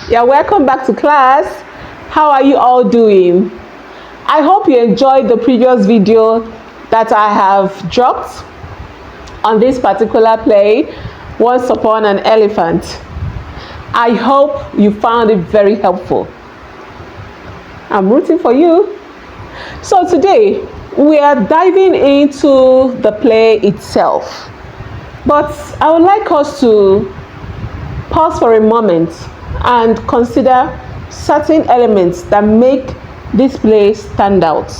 Yeah, welcome back to class. How are you all doing? I hope you enjoyed the previous video that I have dropped on this particular play, Once Upon an Elephant. I hope you found it very helpful. I'm rooting for you. So today, we are diving into the play itself. But I would like us to pause for a moment and consider certain elements that make this play stand out.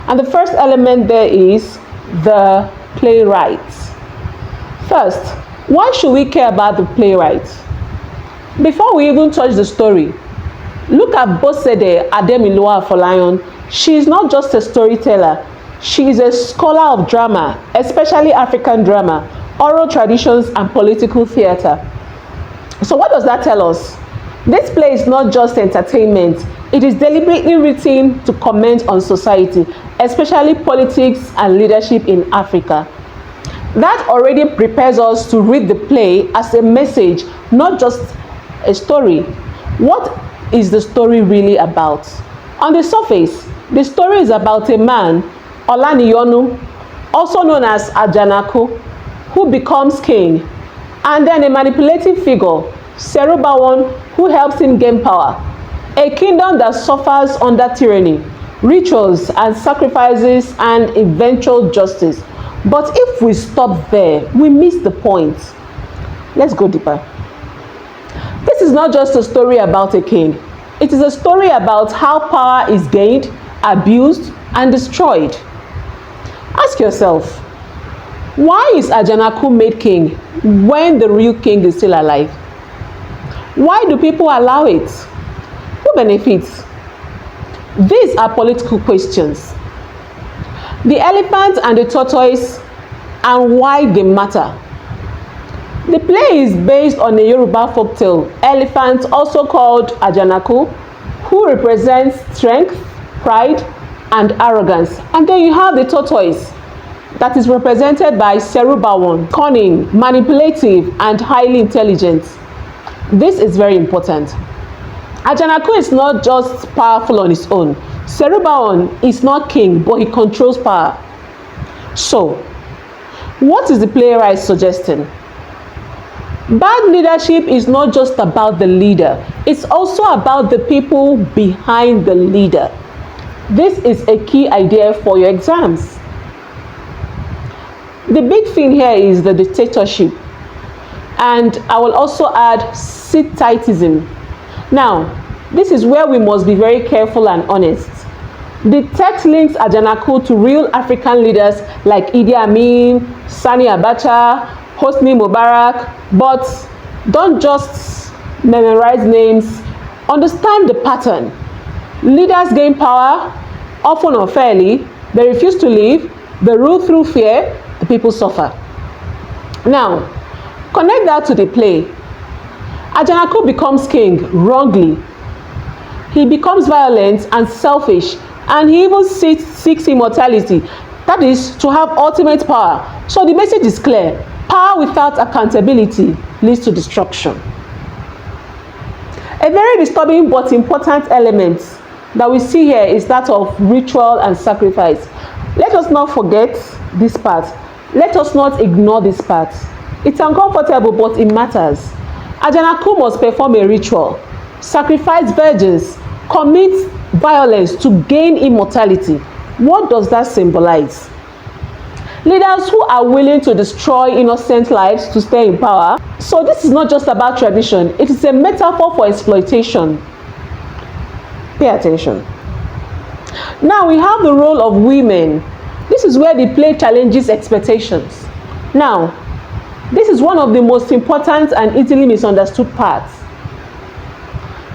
And the first element there is the playwright. First, why should we care about the playwright? Before we even touch the story, look at Bosede, Ademilua-Afolayan. She is not just a storyteller, she is a scholar of drama, especially African drama, oral traditions and political theatre. So what does that tell us? This play is not just entertainment, it is deliberately written to comment on society, especially politics and leadership in Africa. That already prepares us to read the play as a message, not just a story. What is the story really about? On the surface, the story is about a man, Olaniyonu, also known as Ajanaku, who becomes king, and then a manipulative figure, Serubawon, who helps him gain power. A kingdom that suffers under tyranny, rituals and sacrifices, and eventual justice. But if we stop there, we miss the point. Let's go deeper. This is not just a story about a king. It is a story about how power is gained, abused, and destroyed. Ask yourself, why is Ajanaku made king when the real king is still alive? Why do people allow it? Who benefits? These are political questions. The elephant and the tortoise, and why they matter. The play is based on a Yoruba folktale, elephant, also called Ajanaku, who represents strength, pride, and arrogance. And then you have the tortoise, that is represented by Serubawon, cunning, manipulative, and highly intelligent. This is very important. Ajanaku is not just powerful on his own. Serubawon is not king, but he controls power. So, what is the playwright suggesting? Bad leadership is not just about the leader, it's also about the people behind the leader. This is a key idea for your exams. The big thing here is the dictatorship, and I will also add Sithitism. Now, this is where we must be very careful and honest. The text links Ajanaku to real African leaders like Idi Amin, Sani Abacha, Hosni Mubarak, but don't just memorize names. Understand the pattern. Leaders gain power, often unfairly, they refuse to leave, they rule through fear, the people suffer. Now, connect that to the play. Ajanaku becomes king wrongly. He becomes violent and selfish, and he even seeks immortality, that is, to have ultimate power. So the message is clear. Power without accountability leads to destruction. A very disturbing but important element that we see here is that of ritual and sacrifice. Let us not forget this part. Let us not ignore this part. It's uncomfortable, but it matters. Ajanaku must perform a ritual, sacrifice virgins, commit violence to gain immortality. What does that symbolize? Leaders who are willing to destroy innocent lives to stay in power. So this is not just about tradition, it is a metaphor for exploitation. Pay attention. Now we have the role of women. This is where the play challenges expectations. Now, this is one of the most important and easily misunderstood parts.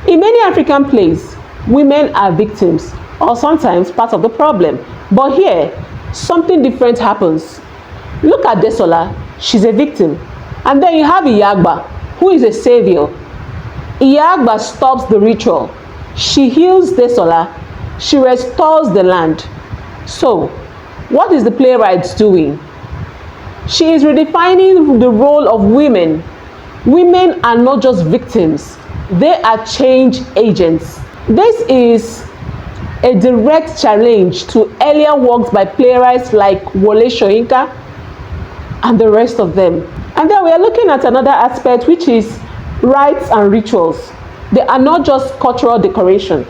In many African plays, women are victims or sometimes part of the problem. But here, something different happens. Look at Desola, she's a victim. And then you have Iyagba, who is a savior. Iyagba stops the ritual. She heals Desola. She restores the land. So, what is the playwright doing? She is redefining the role of women. Women are not just victims. They are change agents. This is a direct challenge to earlier works by playwrights like Waec and the rest of them. And then we are looking at another aspect, which is rites and rituals. They are not just cultural decoration.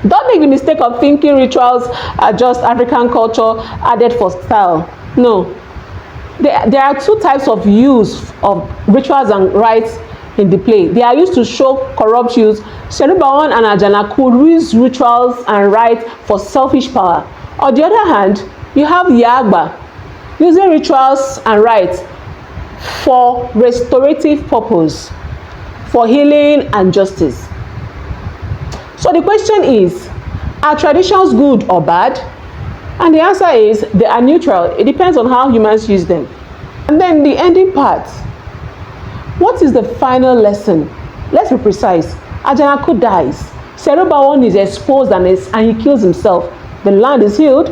Don't make the mistake of thinking rituals are just African culture added for style. No. There are two types of use of rituals and rites in the play. They are used to show corrupt use. Serubawan and Ajanaku use rituals and rites for selfish power. On the other hand, you have Yagba using rituals and rites for restorative purpose, for healing and justice. So the question is, are traditions good or bad? And the answer is they are neutral. It depends on how humans use them. And then the ending part. What is the final lesson? Let's be precise. Ajanaku dies. Serubawan is exposed and he kills himself. The land is healed.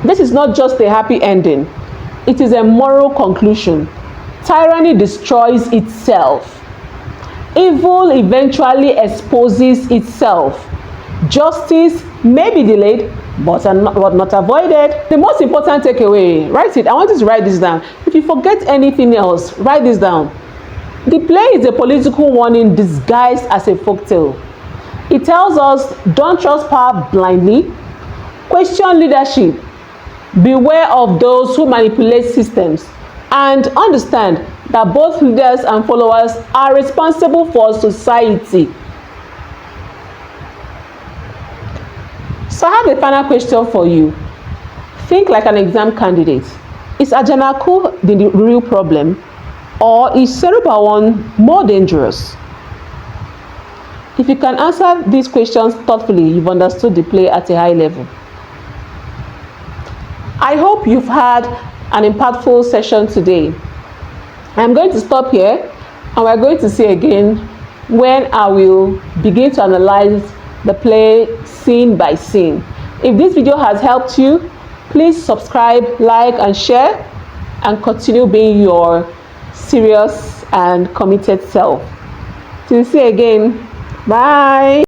This is not just a happy ending. It is a moral conclusion. Tyranny destroys itself. Evil eventually exposes itself. Justice may be delayed, but not avoided. The most important takeaway, write it. I want you to write this down. If you forget anything else, write this down. The play is a political warning disguised as a folktale. It tells us, don't trust power blindly, question leadership, beware of those who manipulate systems, and understand that both leaders and followers are responsible for society. So I have a final question for you. Think like an exam candidate. Is Ajanaku the real problem, or is Serubawan more dangerous? If you can answer these questions thoughtfully, you've understood the play at a high level. I hope you've had an impactful session today. I'm going to stop here, and we're going to see again when I will begin to analyze the play scene by scene. If this video has helped you, please subscribe, like, and share, and continue being your serious and committed self. Till we see again. Bye.